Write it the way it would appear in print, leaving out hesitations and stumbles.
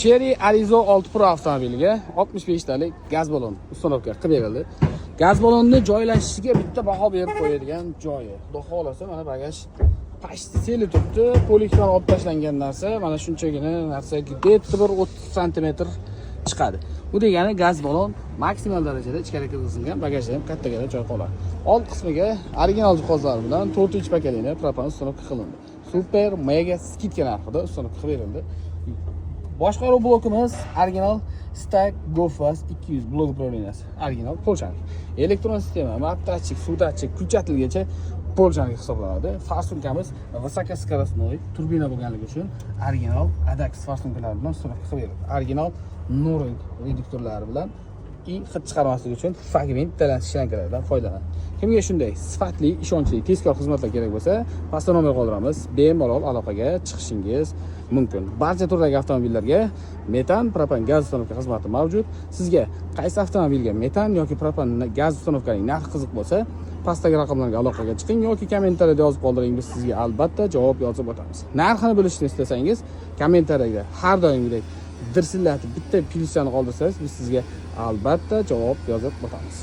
Chery Arizo 6 Pro avtomobiliga 65 talik gaz balon uстановка qilib berildi. Gaz balonni joylashishiga bitta baho berib qo'yadigan joyi. Xudo xolasa mana bagaj pashti seli turibdi. Polikdan olib tashlangan narsa, mana shunchagina narsa debdi bir 30 sm chiqadi. Bu degani gaz balon maksimal darajada ichkari kirgizilgan, bagajda ham kattagina joy qoladi. Old qismiga original jihozlar bilan 4 paketini propan uстановка qilindi. Super mega skidka narxida uстановка qilib berildi. Boshqaruv blokimiz original Stack GoFast 200 blok upravleniyasi. Original polshanik. Elektron sistema, matratchik, suvdatchik, ключателgacha polshanik hisoblanadi. Farsunkamiz высокоскоростной turbina bo'lganligi uchun original ADAX farsunkalari bilan uстановка qilib berildi. Original Noring reduktorlari bilan hid chiqarmasligi uchun fragment talansish shlankalaridan foydalanadi. Kimga shunday sifatli, ishonchli, tezkor xizmatlar kerak bo'lsa, pastda nomer qoldiramiz. Bemalol aloqaga chiqishingiz mumkin. Barcha turdagi avtomobillarga metan, propan gaz uстановка xizmati mavjud. Sizga qaysi avtomobilga metan yoki propan gaz uстановkaning narxi qiziq bo'lsa, pastdagi raqamlarga aloqaga chiqing yoki kommentariyada yozib qoldiring, biz sizga albatta javob yozib o'tamiz. Narxini bilishni istasangiz, kommentariyada har doimgidek dirsillatib bitta plyusani qoldirsangiz, biz sizga albatta javob yozib o'tamiz.